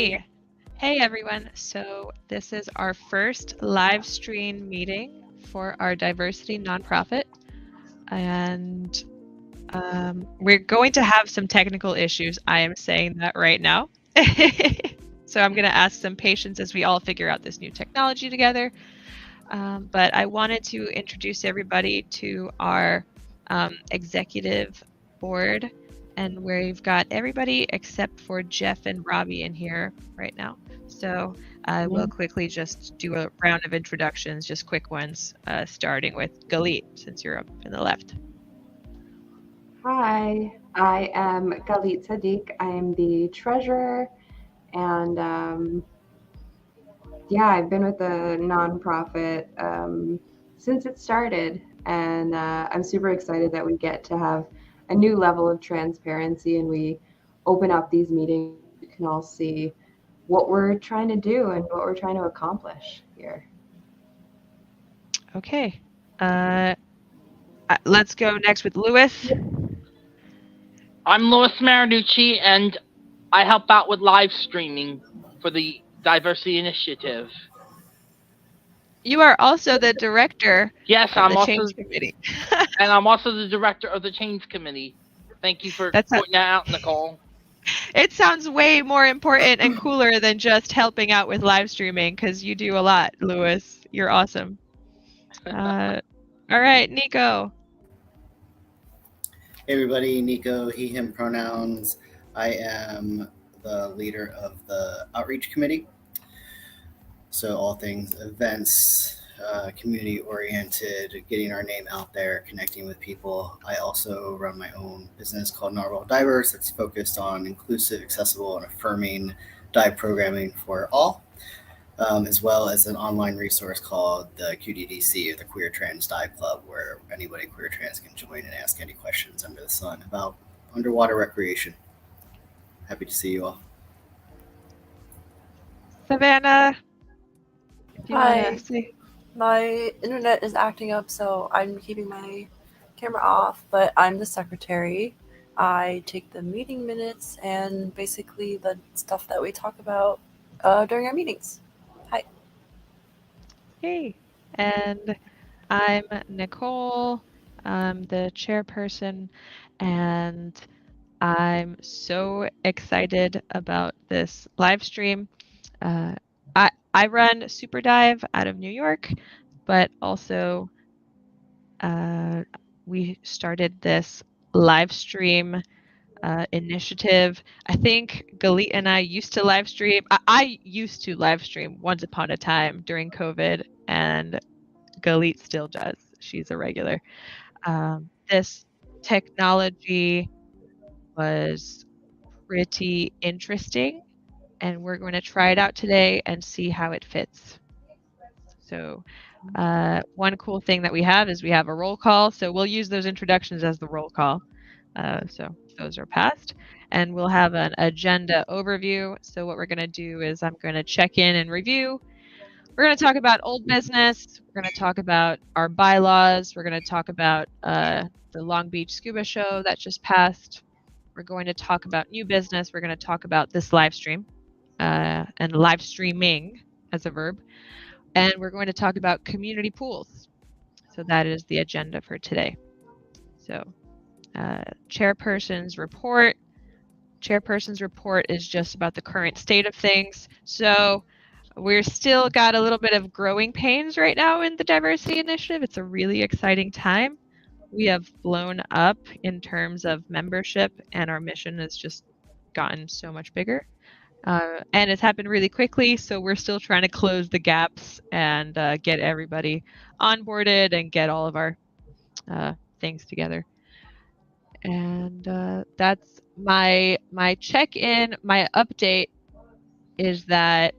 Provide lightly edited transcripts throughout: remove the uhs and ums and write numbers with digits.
Hey, hey everyone. So this is our first live stream meeting for our Diversity nonprofit, and we're going to have some technical issues. I am saying that right now. So I'm going to ask some patience as we all figure out this new technology together. But I wanted to introduce everybody to our executive board, and we've got everybody except for Jeff and Robbie in here right now. So I will quickly just do a round of introductions, just quick ones, starting with Galit, since you're up in the left. Hi, I am Galit Sadiq. I am the treasurer, and yeah, I've been with the nonprofit since it started, and I'm super excited that we get to have a new level of transparency, and we open up these meetings. You can all see what we're trying to do and what we're trying to accomplish here. Okay. Let's go next with Louis. I'm Louis Marinucci, and I help out with live streaming for the Diversity Initiative. You are also the director Yes, of I'm the also Change Committee. and I'm also the director of the Change Committee. Thank you for pointing that out, Nicole. It sounds way more important and cooler than just helping out with live streaming, because you do a lot, Louis. You're awesome. All right, Nico. Hey everybody, Nico, he, him pronouns. I am the leader of the outreach committee. So all things events, community oriented, getting our name out there, connecting with people. I also run my own business called Narwhal Divers that's focused on inclusive, accessible, and affirming dive programming for all. As well as an online resource called the QDDC, or the Queer Trans Dive Club, where anybody queer trans can join and ask any questions under the sun about underwater recreation. Happy to see you all. Savannah. Hi. My internet is acting up, so I'm keeping my camera off, but I'm the secretary. I take the meeting minutes and basically the stuff that we talk about during our meetings. Hi. Hey. And I'm Nicole. I'm the chairperson, and I'm so excited about this live stream. I run Super Dive out of New York, but also we started this live stream initiative. I think Galit and I used to live stream. I used to live stream once upon a time during COVID, and Galit still does. She's a regular. This technology was pretty interesting, and we're going to try it out today and see how it fits. So one cool thing that we have is we have a roll call. So we'll use those introductions as the roll call. So those are passed. And we'll have an agenda overview. So what we're going to do is I'm going to check in and review. We're going to talk about old business. We're going to talk about our bylaws. We're going to talk about the Long Beach Scuba Show that just passed. We're going to talk about new business. We're going to talk about this live stream and live streaming as a verb. And we're going to talk about community pools. So that is the agenda for today. So Chairperson's report. Chairperson's report is just about the current state of things. So we're still got a little bit of growing pains right now in the Diversity Initiative. It's a really exciting time. We have blown up in terms of membership, and our mission has just gotten so much bigger. And it's happened really quickly, so we're still trying to close the gaps and get everybody onboarded and get all of our things together. And that's my check-in. My update is that,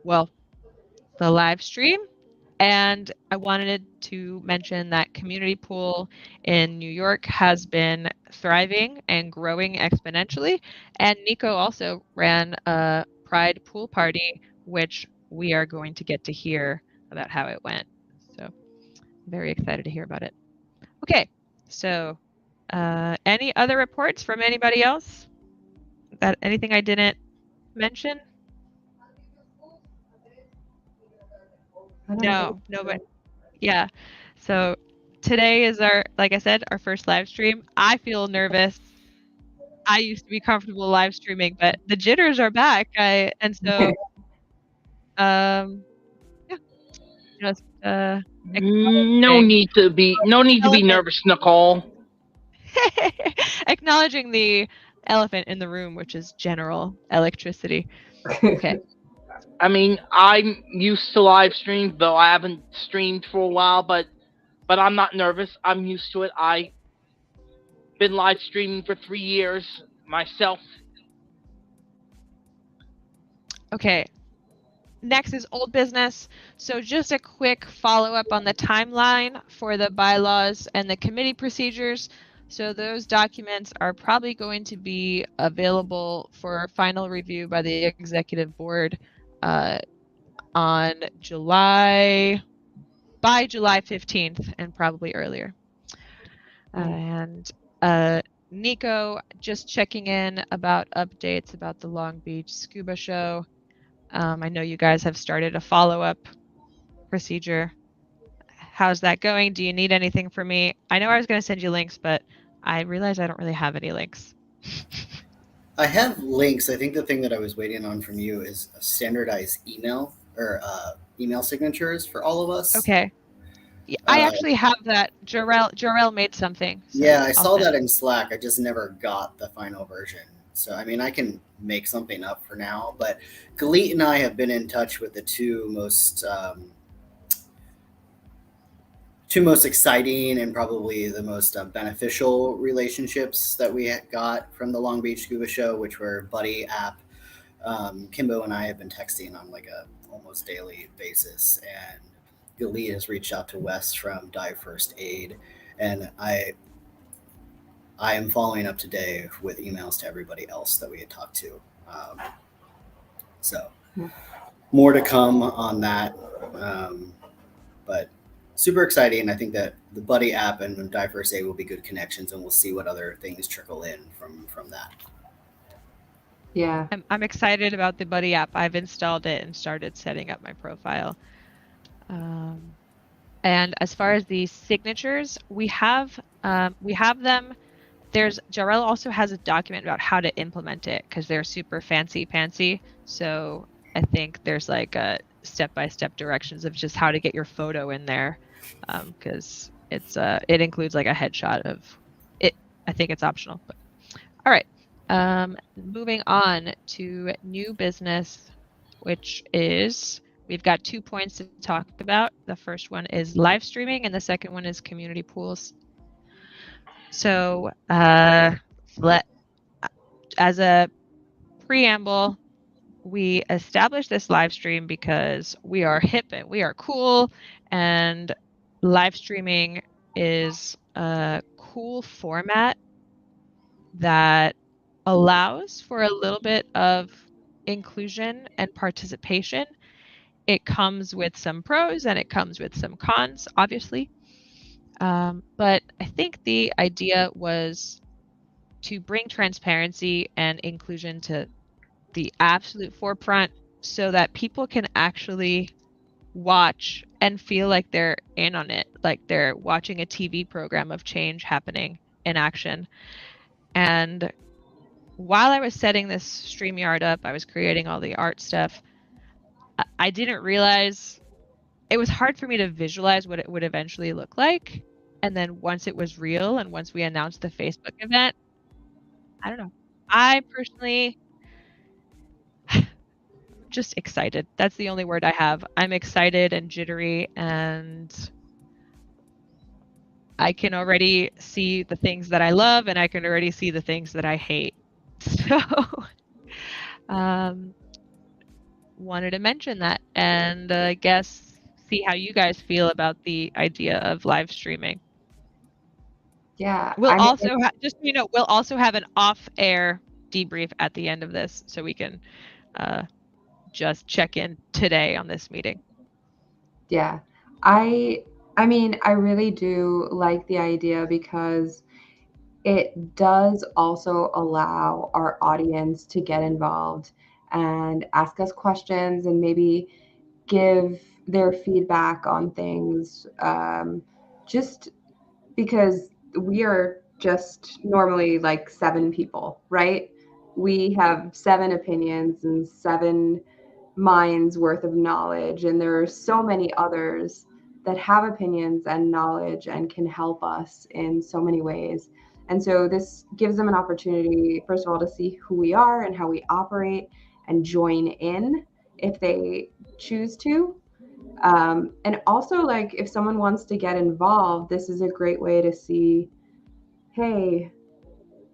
well, the live stream. And I wanted to mention that Community Pool in New York has been thriving and growing exponentially. And Nico also ran a Pride Pool Party, which we are going to get to hear about how it went. So I'm very excited to hear about it. Okay, so any other reports from anybody else? that anything I didn't mention? No, but yeah. So today is like I said, our first live stream. I feel nervous. I used to be comfortable live streaming, but the jitters are back. Yeah, just no need to be nervous, Nicole. acknowledging the elephant in the room, which is general electricity. Okay. I mean, I'm used to live stream, though I haven't streamed for a while, but I'm not nervous. I'm used to it. I've been live streaming for 3 years myself. Okay. Next is old business. So just a quick follow-up on the timeline for the bylaws and the committee procedures. So those documents are probably going to be available for final review by the executive board on July 15th and probably earlier. And Nico, just checking in about updates about the Long Beach Scuba Show. I know you guys have started a follow-up procedure. How's that going? Do you need anything from me? I know I was going to send you links, but I realized I don't really have any links. I have links. I think the thing that I was waiting on from you is a standardized email or email signatures for all of us. Okay. I actually have that. Jarrell made something. So yeah, I saw that in Slack. I just never got the final version. So, I mean, I can make something up for now. But Galit and I have been in touch with the two most exciting and probably the most beneficial relationships that we got from the Long Beach Scuba Show, which were Buddy app. Kimbo and I have been texting on like a almost daily basis, and Galit has reached out to Wes from Divers-ity, and I am following up today with emails to everybody else that we had talked to. So more to come on that, but super exciting. I think that the Buddy app and Divers-ity will be good connections, and we'll see what other things trickle in from that. Yeah, I'm excited about the Buddy app. I've installed it and started setting up my profile. And as far as the signatures, we have them. Jarrell also has a document about how to implement it because they're super fancy. So I think there's like a step-by-step directions of just how to get your photo in there, because it includes like a headshot of it. I think it's optional, but all right. Moving on to new business, which is we've got 2 points to talk about. The first one is live streaming, and the second one is community pools. So, as a preamble, we established this live stream because we are hip and we are cool, and live streaming is a cool format that allows for a little bit of inclusion and participation. It comes with some pros and it comes with some cons, obviously. But I think the idea was to bring transparency and inclusion to the absolute forefront so that people can actually watch and feel like they're in on it, like they're watching a TV program of change happening in action. And while I was setting this StreamYard up, I was creating all the art stuff. I didn't realize it was hard for me to visualize what it would eventually look like. And then once it was real and once we announced the Facebook event, I don't know. I personally just excited. That's the only word I have. I'm excited and jittery, and I can already see the things that I love and I can already see the things that I hate. So wanted to mention that, and I guess see how you guys feel about the idea of live streaming. Yeah. We'll also we'll also have an off-air debrief at the end of this, so we can just check in today on this meeting. Yeah, I mean, I really do like the idea because it does also allow our audience to get involved and ask us questions and maybe give their feedback on things, just because we are just normally like 7 people, right? We have 7 opinions and 7 minds worth of knowledge, and there are so many others that have opinions and knowledge and can help us in so many ways. And so this gives them an opportunity, first of all, to see who we are and how we operate and join in if they choose to. And also, like, if someone wants to get involved, this is a great way to see, hey,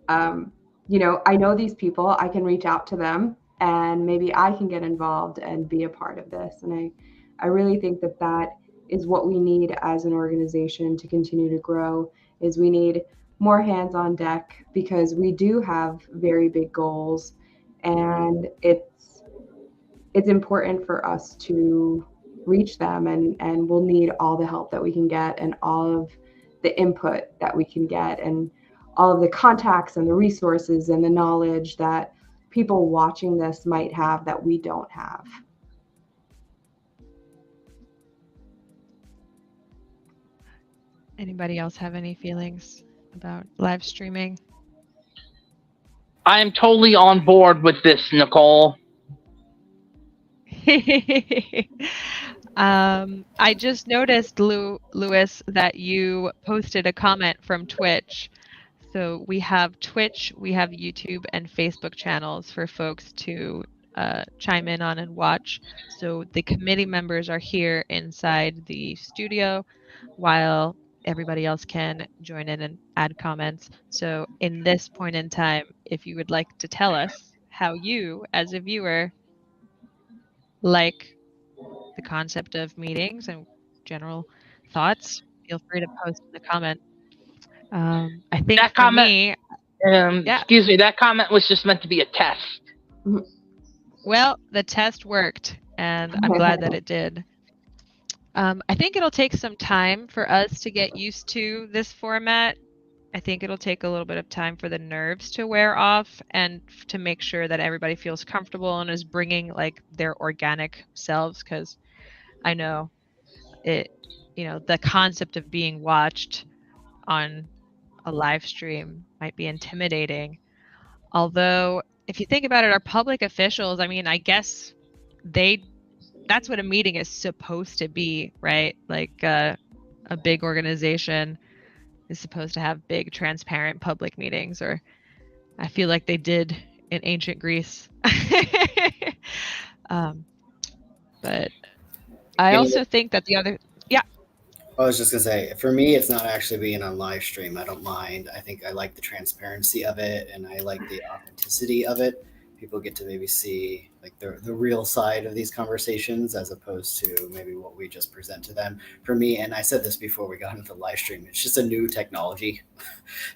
I know these people, I can reach out to them and maybe I can get involved and be a part of this. And I really think that that is what we need as an organization to continue to grow, is we need more hands on deck, because we do have very big goals, and it's important for us to reach them, and we'll need all the help that we can get and all of the input that we can get and all of the contacts and the resources and the knowledge that people watching this might have that we don't have. Anybody else have any feelings about live streaming? I am totally on board with this, Nicole. I just noticed, Lewis, that you posted a comment from Twitch. So we have Twitch, we have YouTube and Facebook channels for folks to chime in on and watch. So the committee members are here inside the studio, while everybody else can join in and add comments. So in this point in time, if you would like to tell us how you, as a viewer, like the concept of meetings and general thoughts, feel free to post in the comment. I think That for comment, me, excuse me, that comment was just meant to be a test. Well, the test worked, and I'm glad that it did. I think it'll take some time for us to get used to this format. I think it'll take a little bit of time for the nerves to wear off and to make sure that everybody feels comfortable and is bringing like their organic selves, because I know it, the concept of being watched on a live stream might be intimidating. Although, if you think about it, our public officials, I mean, I guess that's what a meeting is supposed to be, right? Like a big organization is supposed to have big, transparent public meetings, or I feel like they did in ancient Greece. But I also think that I was just gonna say, for me, it's not actually being on live stream. I don't mind. I think I like the transparency of it, and I like the authenticity of it. People get to maybe see like the real side of these conversations, as opposed to maybe what we just present to them. For me, and I said this before we got into the live stream, it's just a new technology.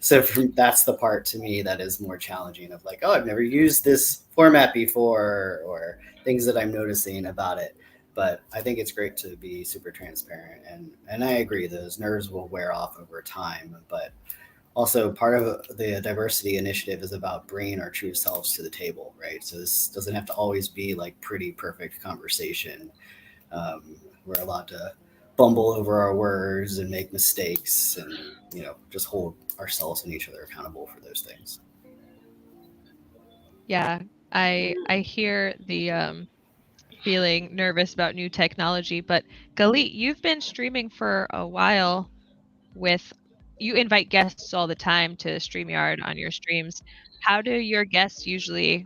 So that's the part to me that is more challenging, of like, oh, I've never used this format before, or things that I'm noticing about it. But I think it's great to be super transparent, and I agree those nerves will wear off over time. But also, part of the diversity initiative is about bringing our true selves to the table, right? So this doesn't have to always be like pretty perfect conversation. We're allowed to bumble over our words and make mistakes, and just hold ourselves and each other accountable for those things. Yeah, I hear the feeling nervous about new technology, but Galit, you've been streaming for a while. You invite guests all the time to StreamYard on your streams. How do your guests usually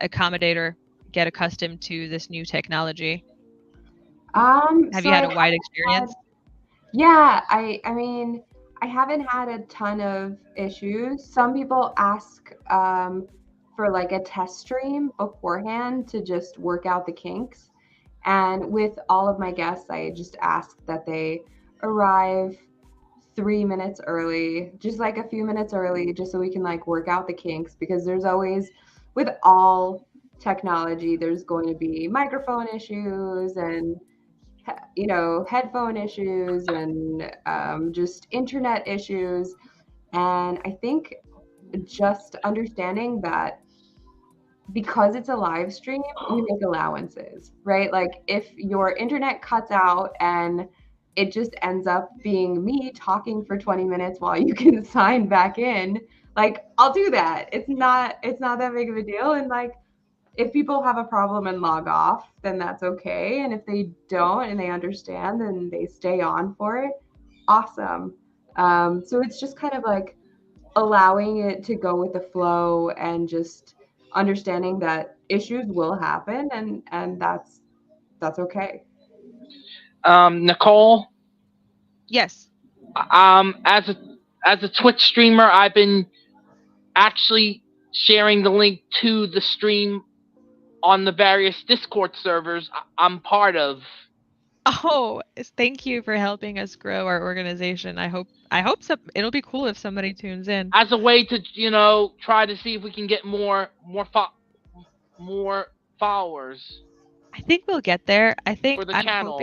accommodate or get accustomed to this new technology? Have you had a wide experience? I mean, I haven't had a ton of issues. Some people ask for like a test stream beforehand to just work out the kinks. And with all of my guests, I just ask that they arrive 3 minutes early, just like a few minutes early, just so we can like work out the kinks, because there's always, with all technology, there's going to be microphone issues and headphone issues and just internet issues. And I think just understanding that because it's a live stream, we make allowances, right? Like if your internet cuts out and it just ends up being me talking for 20 minutes while you can sign back in, like I'll do that. It's not that big of a deal. And like if people have a problem and log off, then that's okay. And if they don't and they understand, then they stay on for it. Awesome. So it's just kind of like allowing it to go with the flow and just understanding that issues will happen and that's okay. Nicole, Yes. as a Twitch streamer, I've been actually sharing the link to the stream on the various Discord servers I'm part of. Oh, thank you for helping us grow our organization. I hope it'll be cool if somebody tunes in. As a way to, try to see if we can get more followers. I think we'll get there. For the channel.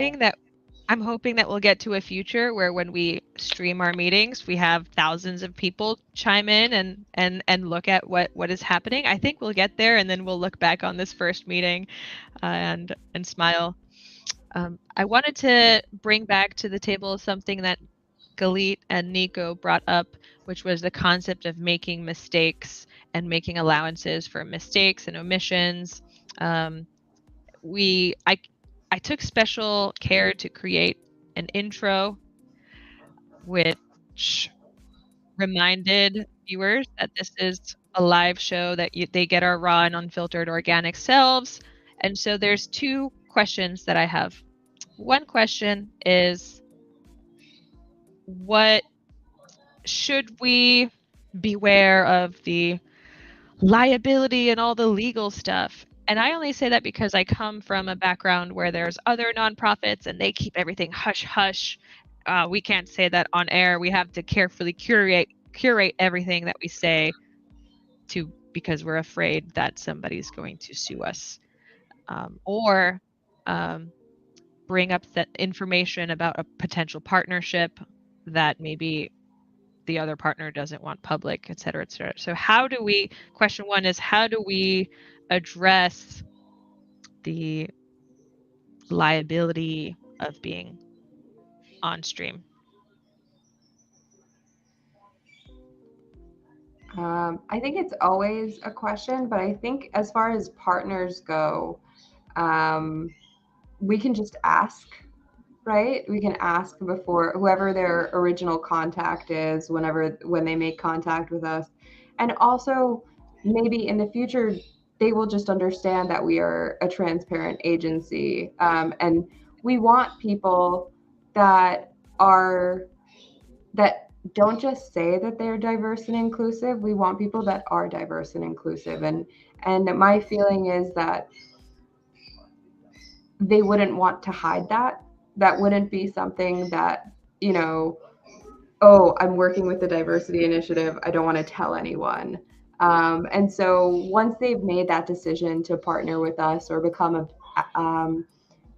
I'm hoping that we'll get to a future where when we stream our meetings, we have thousands of people chime in and look at what is happening. I think we'll get there, and then we'll look back on this first meeting and smile. I wanted to bring back to the table something that Galit and Nico brought up, which was the concept of making mistakes and making allowances for mistakes and omissions. I took special care to create an intro which reminded viewers that this is a live show, that they get our raw and unfiltered organic selves. And so there's two questions that I have. One question is, what should we beware of the liability and all the legal stuff? And I only say that because I come from a background where there's other nonprofits and they keep everything hush hush. We can't say that on air. We have to carefully curate everything that we say because we're afraid that somebody's going to sue us, or bring up that information about a potential partnership that maybe the other partner doesn't want public, et cetera, et cetera. So question one is, how do we address the liability of being on stream? I think it's always a question, but I think as far as partners go, we can just ask, right? We can ask before whoever their original contact is, when they make contact with us. And also maybe in the future, they will just understand that we are a transparent agency. And we want people that don't just say that they're diverse and inclusive. We want people that are diverse and inclusive. And my feeling is that they wouldn't want to hide that. That wouldn't be something that, oh, I'm working with the diversity initiative, I don't want to tell anyone. And so once they've made that decision to partner with us or become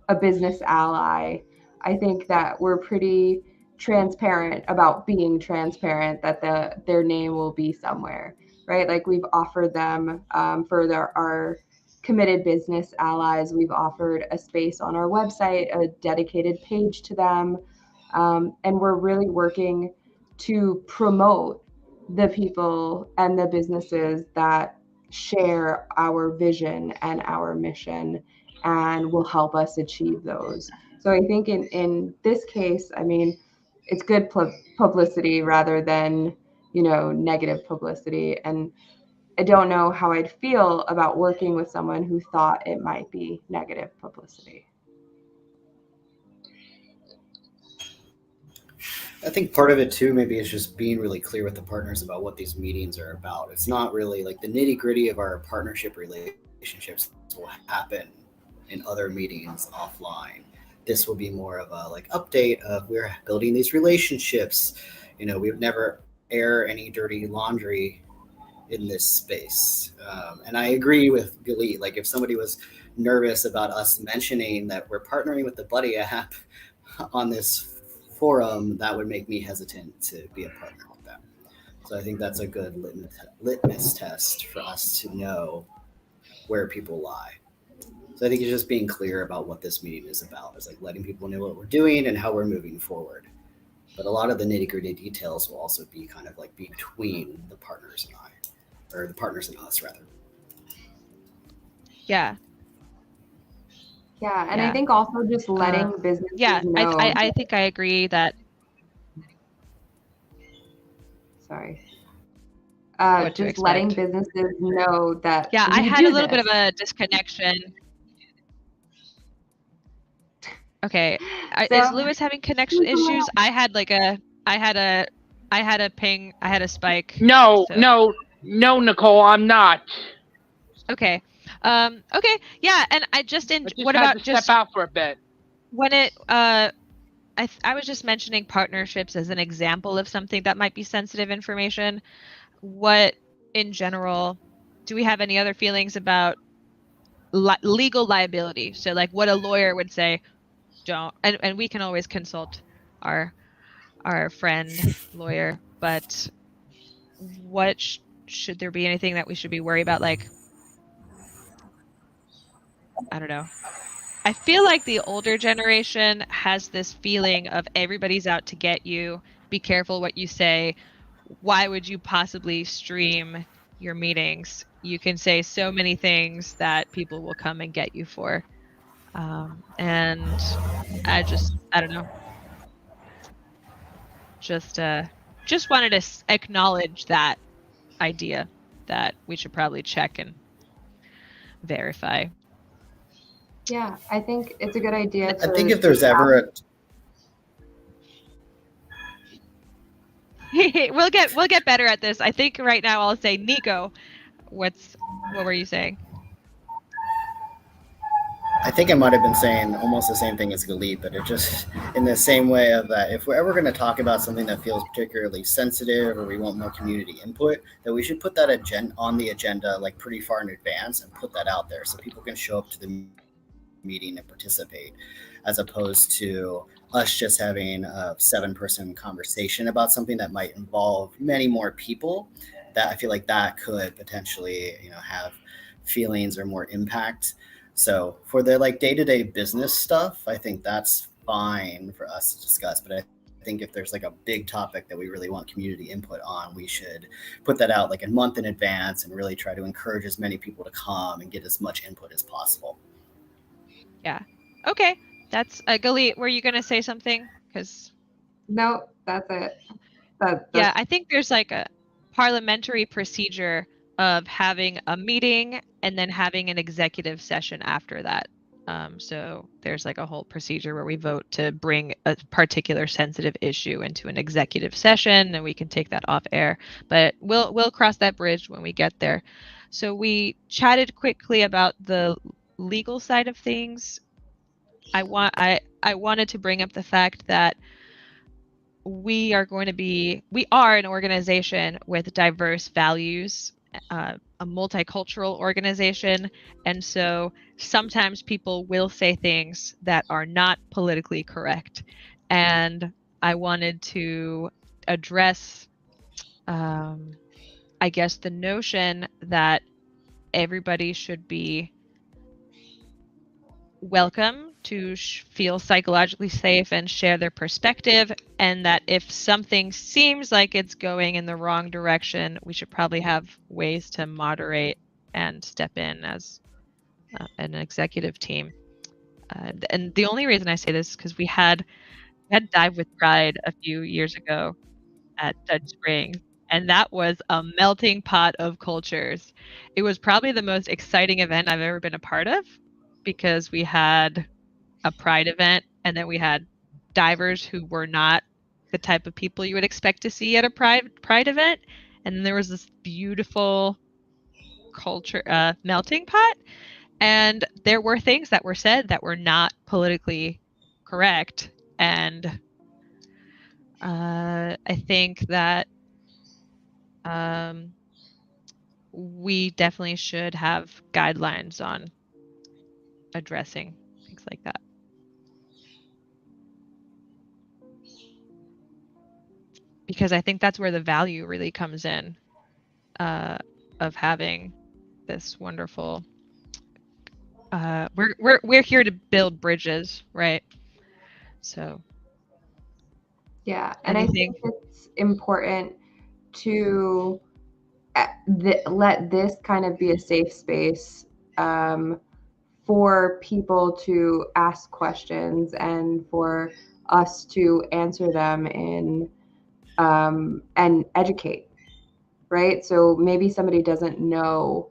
a business ally, I think that we're pretty transparent about being transparent, that their name will be somewhere, right? Like we've offered them for our committed business allies, we've offered a space on our website, a dedicated page to them. And we're really working to promote the people and the businesses that share our vision and our mission and will help us achieve those. So I think in this case, I mean, it's good publicity rather than, negative publicity. And I don't know how I'd feel about working with someone who thought it might be negative publicity. I think part of it too, maybe, is just being really clear with the partners about what these meetings are about. It's not really like the nitty gritty of our partnership relationships will happen in other meetings offline. This will be more of a update of we're building these relationships. We would never air any dirty laundry in this space. And I agree with Galit. If somebody was nervous about us mentioning that we're partnering with the Buddy app on this forum, that would make me hesitant to be a partner with them. So I think that's a good litmus test for us to know where people lie. So I think it's just being clear about what this meeting is about. It's like letting people know what we're doing and how we're moving forward. But a lot of the nitty-gritty details will also be kind of like between the partners and I, or the partners and us, rather. Yeah. Yeah, and I think also just letting businesses know. I think I agree that. Sorry. What to just letting expect. businesses know that. Yeah, I had a little bit of a disconnection. Okay, is Lewis having connection issues? I had a ping, I had a spike. No, Nicole, I'm not. Okay. Okay. Yeah, and I just what about just step out for a bit? When it I was just mentioning partnerships as an example of something that might be sensitive information. What in general do we have any other feelings about legal liability? So like what a lawyer would say, don't, and we can always consult our friend lawyer, but what should there be anything that we should be worried about? Like, I don't know. I feel like the older generation has this feeling of everybody's out to get you. Be careful what you say. Why would you possibly stream your meetings? You can say so many things that people will come and get you for. And I don't know. Just wanted to acknowledge that idea that we should probably check and verify. Yeah, I think it's a good idea. I think if there's ever a we'll get better at this. I think right now I'll say Nico. What were you saying? I think I might have been saying almost the same thing as Galit, but it just in the same way of that if we're ever going to talk about something that feels particularly sensitive or we want more community input, that we should put that on the agenda like pretty far in advance and put that out there so people can show up to the meeting and participate, as opposed to us just having a 7-person conversation about something that might involve many more people. That I feel like that could potentially, have feelings or more impact. So for the like day-to-day business stuff, I think that's fine for us to discuss. But I think if there's like a big topic that we really want community input on, we should put that out like a month in advance and really try to encourage as many people to come and get as much input as possible. Yeah. Okay. That's Galit, were you going to say something? No, that's it. Yeah, I think there's like a parliamentary procedure of having a meeting and then having an executive session after that. So there's like a whole procedure where we vote to bring a particular sensitive issue into an executive session, and we can take that off air. But we'll cross that bridge when we get there. So we chatted quickly about the legal side of things. I wanted to bring up the fact that we are an organization with diverse values, a multicultural organization, and so sometimes people will say things that are not politically correct, and I wanted to address I guess the notion that everybody should be welcome to feel psychologically safe and share their perspective, and that if something seems like it's going in the wrong direction, we should probably have ways to moderate and step in as an executive team. And the only reason I say this is because we had Dive with Pride a few years ago at Dutch Springs, and that was a melting pot of cultures. It was probably the most exciting event I've ever been a part of, because we had a Pride event and then we had divers who were not the type of people you would expect to see at a Pride event, and then there was this beautiful culture melting pot, and there were things that were said that were not politically correct, and I think that we definitely should have guidelines on addressing things like that. because I think that's where the value really comes in of having this wonderful. We're here to build bridges, right? So Yeah, and I think it's important to let this kind of be a safe space for people to ask questions and for us to answer them in and educate, right? So maybe somebody doesn't know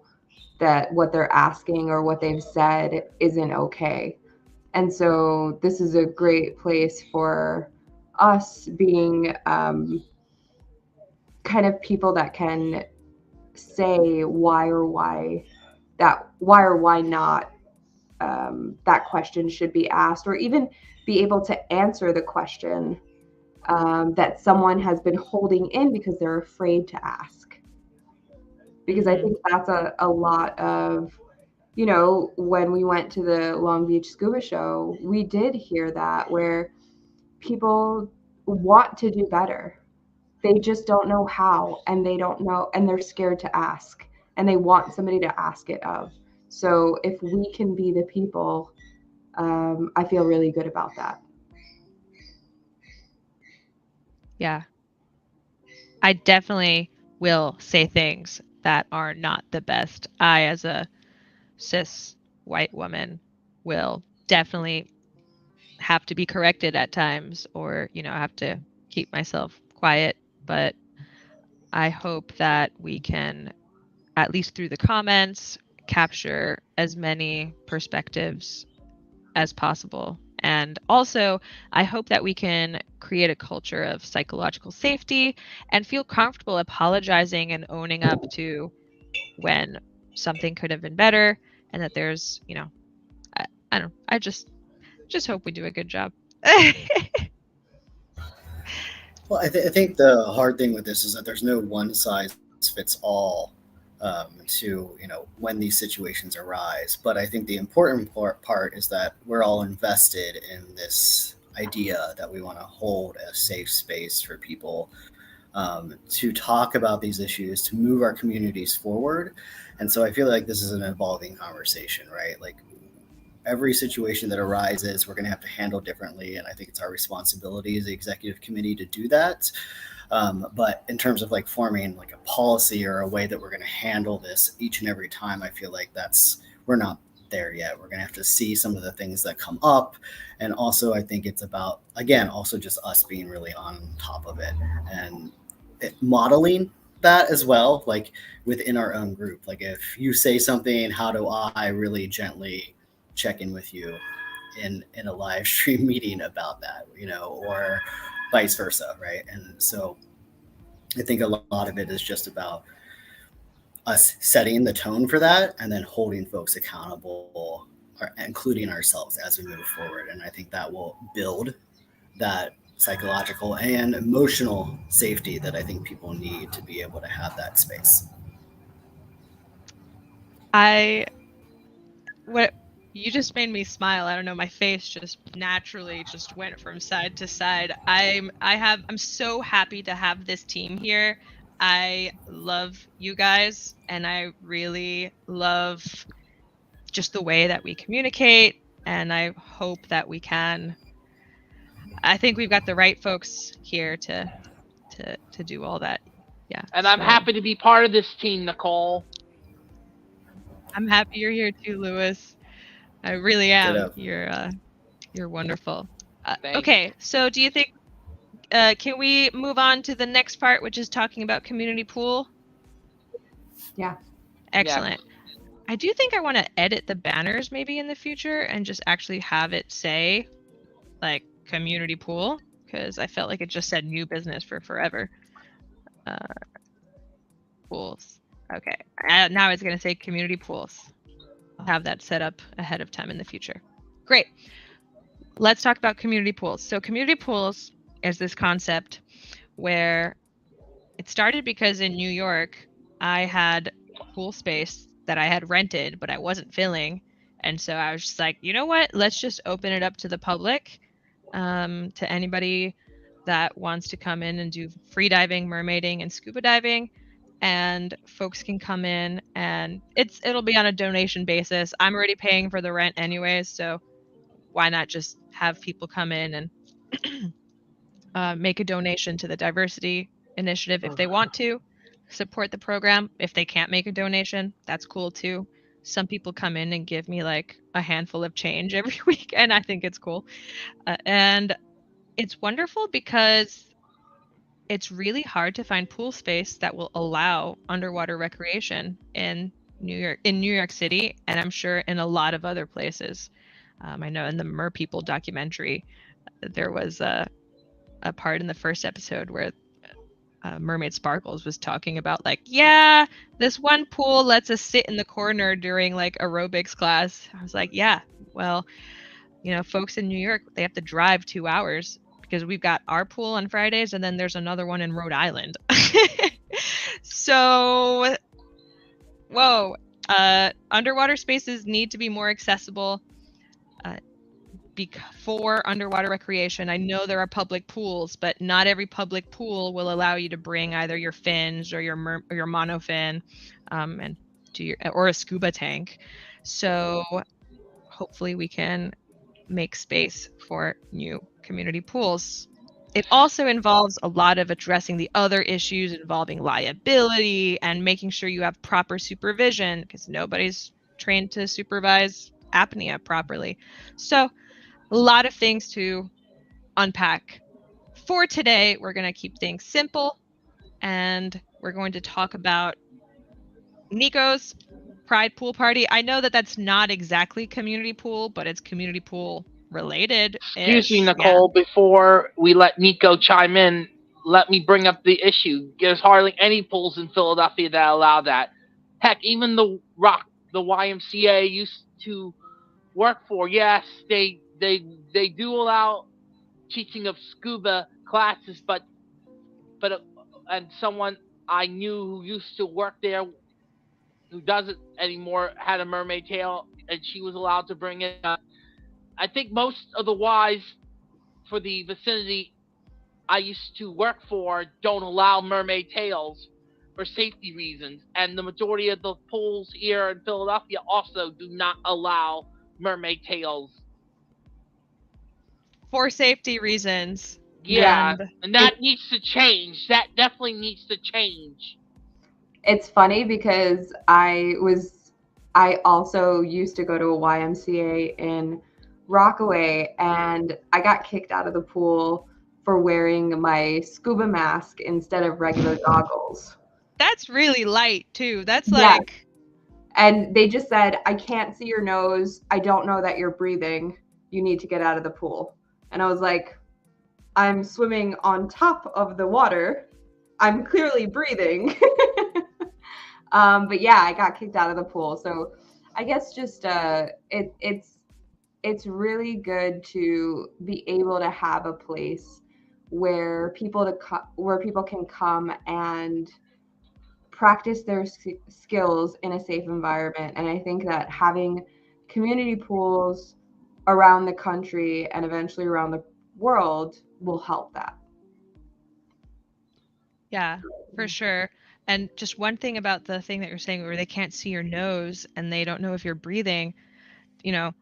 that what they're asking or what they've said isn't okay. And so this is a great place for us being kind of people that can say why or why not that question should be asked, or even be able to answer the question that someone has been holding in because they're afraid to ask. Because I think that's a lot of, you know, when we went to the Long Beach Scuba Show, we did hear that, where people want to do better. They just don't know how, and they don't know, and they're scared to ask, and they want somebody to ask it of. So if we can be the people, I feel really good about that. Yeah. I definitely will say things that are not the best. I, as a cis white woman, will definitely have to be corrected at times, or, you know, have to keep myself quiet. But I hope that we can, at least through the comments, capture as many perspectives as possible. And also, I hope that we can create a culture of psychological safety and feel comfortable apologizing and owning up to when something could have been better, and that there's, you know, I don't know, I just hope we do a good job. Well, I think the hard thing with this is that there's no one size fits all to, you know, when these situations arise. But I think the important part is that we're all invested in this idea that we want to hold a safe space for people to talk about these issues, to move our communities forward. And so I feel like this is an evolving conversation, right? Like, every situation that arises, we're going to have to handle differently. And I think it's our responsibility as the executive committee to do that. But in terms of like forming like a policy or a way that we're going to handle this each and every time, I feel like we're not there yet. We're going to have to see some of the things that come up. And also, I think it's about, again, also just us being really on top of it and modeling that as well, like within our own group. Like, if you say something, how do I really gently check in with you in a live stream meeting about that, you know, or vice versa, right? And so I think a lot of it is just about us setting the tone for that and then holding folks accountable, or including ourselves as we move forward. And I think that will build that psychological and emotional safety that I think people need to be able to have that space. You just made me smile. I don't know, my face just naturally just went from side to side. I'm so happy to have this team here. I love you guys, and I really love just the way that we communicate, and I hope that we can. I think we've got the right folks here to do all that. Yeah. And I'm happy to be part of this team, Nicole. I'm happy you're here too, Lewis. I really am. You're wonderful. Okay, so do you think can we move on to the next part, which is talking about community pool? Yeah. Excellent. Yeah. I do think I want to edit the banners maybe in the future and just actually have it say like community pool, because I felt like it just said new business for forever. Pools. Okay. Now it's going to say community pools. I'll have that set up ahead of time in the future. Great. Let's talk about community pools. So community pools is this concept where it started because in New York, I had pool space that I had rented, but I wasn't filling. And so I was just like, you know what? Let's just open it up to the public, to anybody that wants to come in and do free diving, mermaiding, and scuba diving. And folks can come in, and it'll be on a donation basis. I'm already paying for the rent anyways, so why not just have people come in and make a donation to the Divers-ity initiative if they want to, support the program. If they can't make a donation, that's cool too. Some people come in and give me like a handful of change every week, and I think it's cool. And it's wonderful because it's really hard to find pool space that will allow underwater recreation in New York City, and I'm sure in a lot of other places. I know in the Mer People documentary, there was a part in the first episode where Mermaid Sparkles was talking about like, yeah, this one pool lets us sit in the corner during like aerobics class. I was like, yeah, well, folks in New York, they have to drive 2 hours because we've got our pool on Fridays and then there's another one in Rhode Island. So, whoa, underwater spaces need to be more accessible for underwater recreation. I know there are public pools, but not every public pool will allow you to bring either your fins or your monofin, and or a scuba tank. So hopefully we can make space for new community pools. It also involves a lot of addressing the other issues involving liability and making sure you have proper supervision, because nobody's trained to supervise apnea properly. So a lot of things to unpack. For today, we're going to keep things simple, and we're going to talk about Nico's Pride Pool Party. I know that that's not exactly community pool, but it's community pool related. Excuse me, Nicole, before we let Nico chime in, let me bring up the issue. There's hardly any pools in Philadelphia that allow that. Heck, even the YMCA I used to work for, yes, they do allow teaching of scuba classes, but and someone I knew who used to work there, who doesn't anymore, had a mermaid tail, and she was allowed to bring it up. I think most of the Ys for the vicinity I used to work for don't allow mermaid tails for safety reasons, and the majority of the pools here in Philadelphia also do not allow mermaid tails for safety reasons. Yeah, and that needs to change. That definitely needs to change. It's funny because I also used to go to a YMCA in Rockaway, and I got kicked out of the pool for wearing my scuba mask instead of regular goggles. That's really light too. That's like... And they just said, I can't see your nose. I don't know that you're breathing. You need to get out of the pool. And I was like, I'm swimming on top of the water. I'm clearly breathing. But yeah, I got kicked out of the pool. So I guess just it's really good to be able to have a place where people can come and practice their skills in a safe environment. And I think that having community pools around the country and eventually around the world will help that. Yeah, for sure. And just one thing about the thing that you're saying where they can't see your nose and they don't know if you're breathing, I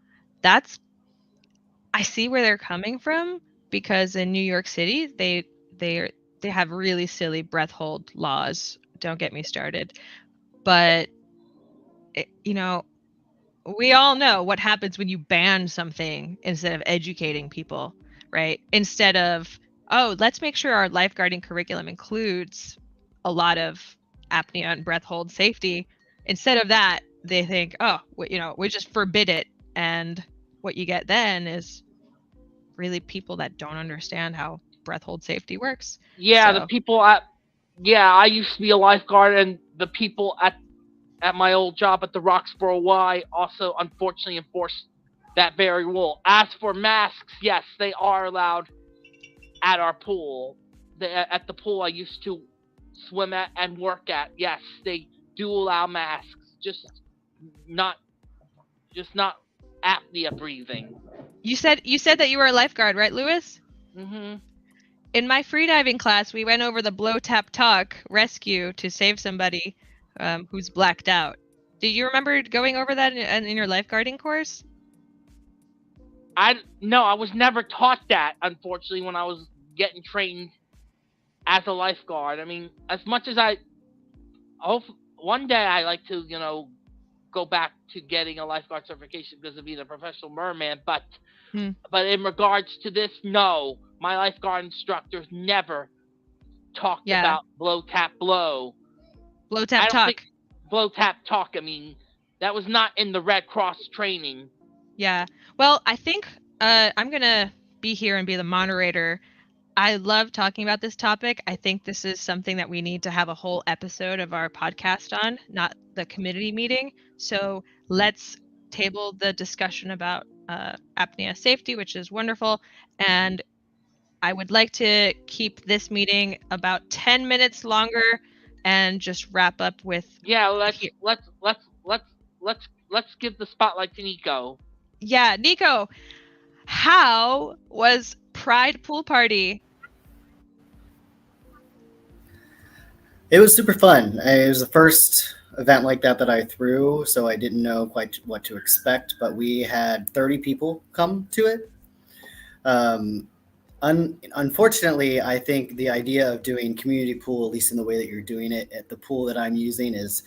see where they're coming from, because in New York City, they have really silly breath hold laws. Don't get me started. But we all know what happens when you ban something instead of educating people, right? Instead of, oh, let's make sure our lifeguarding curriculum includes a lot of apnea and breath hold safety. Instead of that, they think, oh, we just forbid it. And what you get then is really people that don't understand how breath hold safety works. Yeah, the people I used to be a lifeguard, and the people at my old job at the Roxborough Y also unfortunately enforced that very rule. As for masks, yes, they are allowed at our pool. At the pool I used to swim at and work at, yes, they do allow masks. Just not apnea breathing. You said that you were a lifeguard, right, Lewis? Mm-hmm. in my freediving class, we went over the blow, tap, talk rescue to save somebody who's blacked out. Do you remember going over that in your lifeguarding course? No, I was never taught that, unfortunately, when I was getting trained as a lifeguard. I mean, as much as I hope one day I like to, go back to getting a lifeguard certification because of being a professional merman, but in regards to this, no, my lifeguard instructors never talked about blow, tap, blow. Blow, tap, talk. Blow, tap, talk. I mean, that was not in the Red Cross training. Yeah. Well, I think I'm going to be here and be the moderator. I love talking about this topic. I think this is something that we need to have a whole episode of our podcast on, not the committee meeting. So let's table the discussion about apnea safety, which is wonderful. And I would like to keep this meeting about 10 minutes longer and just wrap up with. Yeah, let's give the spotlight to Nico. Yeah, Nico, how was Pride Pool Party? It was super fun. It was the first event like that I threw, so I didn't know quite what to expect, but we had 30 people come to it. Unfortunately, I think the idea of doing community pool, at least in the way that you're doing it at the pool that I'm using, is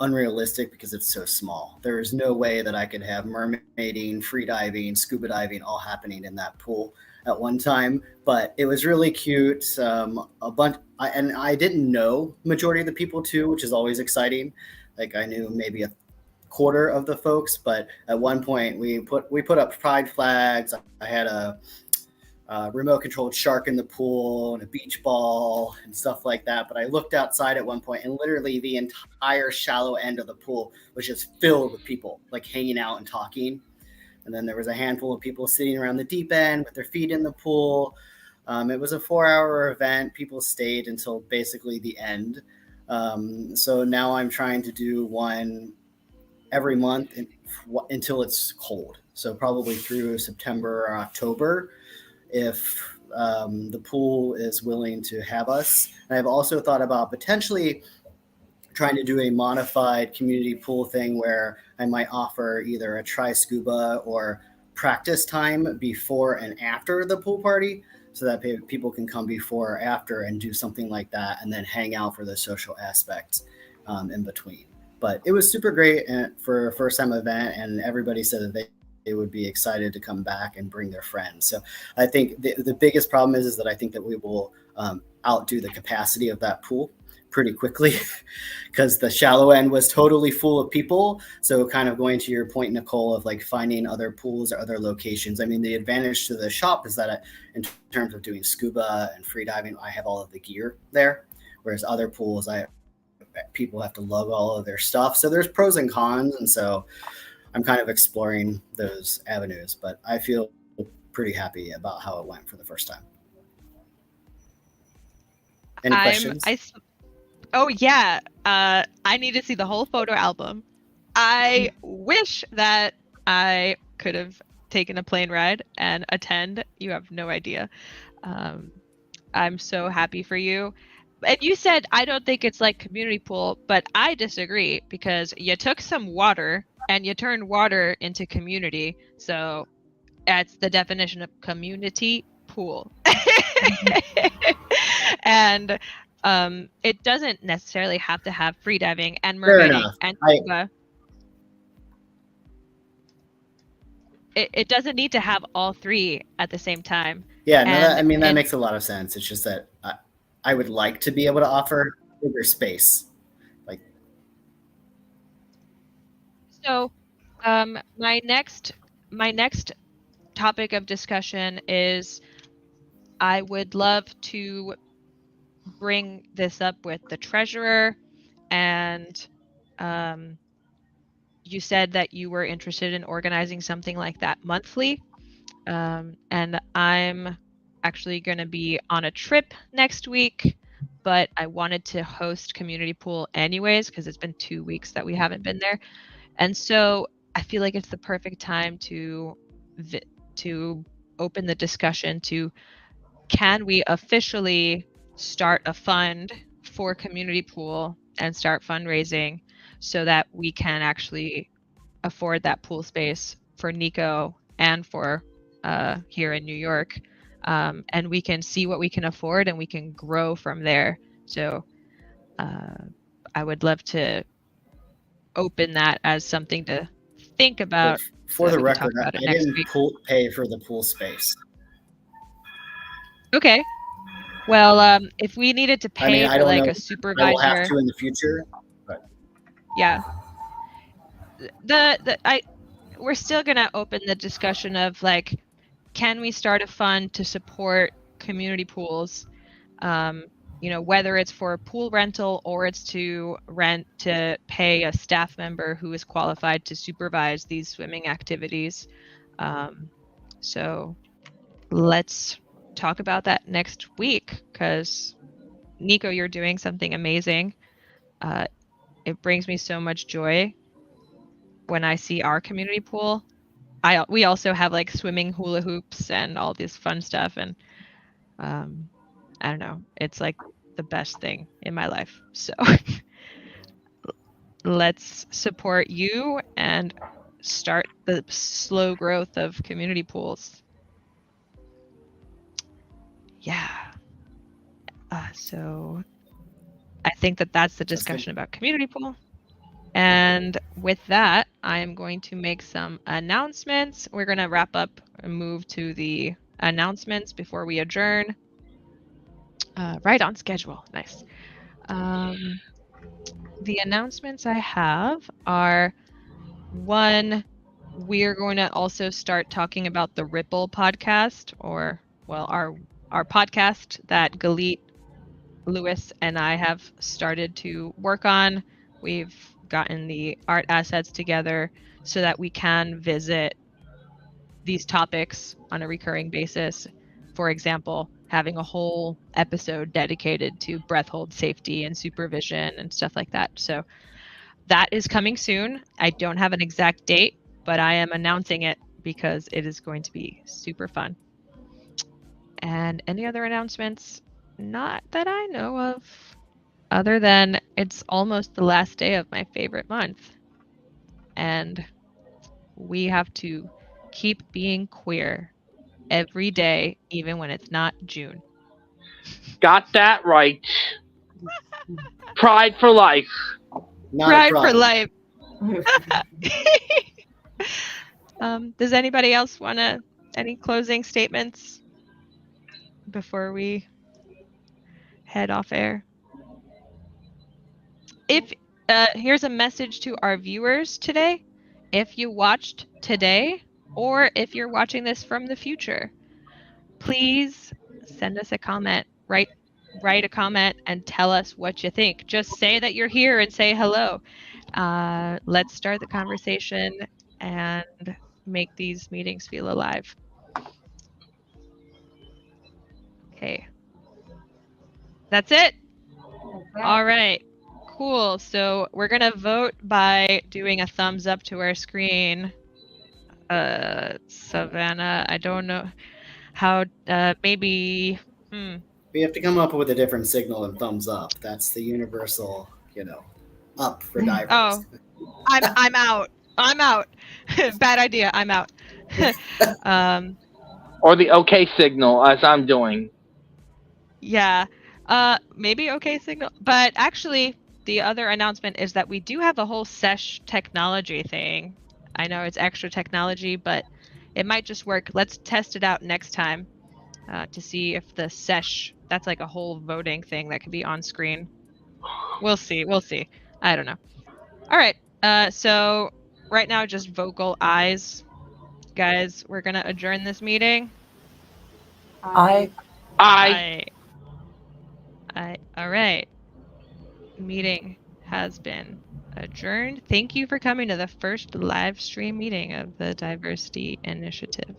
unrealistic because it's so small. There is no way that I could have mermaiding, freediving, scuba diving all happening in that pool at one time, but it was really cute. And I didn't know majority of the people too, which is always exciting. Like I knew maybe a quarter of the folks, but at one point we put up pride flags. I had a remote controlled shark in the pool and a beach ball and stuff like that. But I looked outside at one point and literally the entire shallow end of the pool was just filled with people like hanging out and talking. And then there was a handful of people sitting around the deep end with their feet in the pool. It was a 4-hour event. People stayed until basically the end. So now I'm trying to do one every month until it's cold. So probably through September or October, if the pool is willing to have us. And I've also thought about potentially trying to do a modified community pool thing where I might offer either a try scuba or practice time before and after the pool party so that people can come before or after and do something like that and then hang out for the social aspects in between. But it was super great for a first time event, and everybody said that they would be excited to come back and bring their friends. So I think the biggest problem is that I think that we will outdo the capacity of that pool pretty quickly because the shallow end was totally full of people. So kind of going to your point, Nicole, of like finding other pools or other locations. I mean, the advantage to the shop is that in terms of doing scuba and freediving, I have all of the gear there, whereas other pools, people have to lug all of their stuff. So there's pros and cons. And so I'm kind of exploring those avenues, but I feel pretty happy about how it went for the first time. Any questions? Oh, yeah. I need to see the whole photo album. I wish that I could have taken a plane ride and attend. You have no idea. I'm so happy for you. And you said, I don't think it's like community pool, but I disagree because you took some water and you turned water into community. So that's the definition of community pool. And it doesn't necessarily have to have freediving and mermaiding and scuba. It doesn't need to have all three at the same time. Yeah, no, that makes a lot of sense. It's just that I would like to be able to offer bigger space. So my next topic of discussion is I would love to bring this up with the treasurer, and you said that you were interested in organizing something like that monthly, and I'm actually going to be on a trip next week, but I wanted to host community pool anyways because it's been 2 weeks that we haven't been there, and so I feel like it's the perfect time to open the discussion to can we officially start a fund for community pool and start fundraising so that we can actually afford that pool space for Nico and for here in New York, and we can see what we can afford and we can grow from there. So I would love to open that as something to think about. For so the we can talk record, about it I next didn't week. pay for the pool space. Okay. Well, if we needed to I mean, pay I for don't like know. a supervisor, I will have to in the future. But yeah. We're still gonna open the discussion of like, can we start a fund to support community pools? Whether it's for pool rental or it's to pay a staff member who is qualified to supervise these swimming activities. So let's talk about that next week, because Nico, you're doing something amazing. It brings me so much joy when I see our community pool. We also have like swimming hula hoops and all this fun stuff, and I don't know, it's like the best thing in my life. So let's support you and start the slow growth of community pools. Yeah. So I think that's the discussion about community pool. And with that, I am going to make some announcements. We're going to wrap up and move to the announcements before we adjourn. Right on schedule. Nice. The announcements I have are, one, we're going to also start talking about the Ripple podcast, or our podcast that Galit, Lewis, and I have started to work on. We've gotten the art assets together so that we can visit these topics on a recurring basis. For example, having a whole episode dedicated to breath hold safety and supervision and stuff like that. So that is coming soon. I don't have an exact date, but I am announcing it because it is going to be super fun. And any other announcements? Not that I know of, other than it's almost the last day of my favorite month. And we have to keep being queer every day, even when it's not June. Got that right. Pride for life. Pride for life. Does anybody else want any closing statements before we head off air? Here's a message to our viewers today. If you watched today, or if you're watching this from the future, please send us a comment. Write a comment and tell us what you think. Just say that you're here and say hello. Let's start the conversation and make these meetings feel alive. Okay. That's it? Okay. All right. Cool. So we're going to vote by doing a thumbs up to our screen. Savannah, I don't know how, maybe, We have to come up with a different signal than thumbs up. That's the universal, up for divers. Oh, I'm out. I'm out. Bad idea. I'm out. Or the okay signal, as I'm doing. Yeah. Maybe okay signal. But actually, the other announcement is that we do have a whole sesh technology thing. I know it's extra technology, but it might just work. Let's test it out next time to see if the sesh, that's like a whole voting thing that can be on screen. We'll see. I don't know. All right. So right now, just vocal ayes. Guys, we're going to adjourn this meeting. Aye. All right. Meeting has been adjourned. Thank you for coming to the first live stream meeting of the Divers-ity Initiative.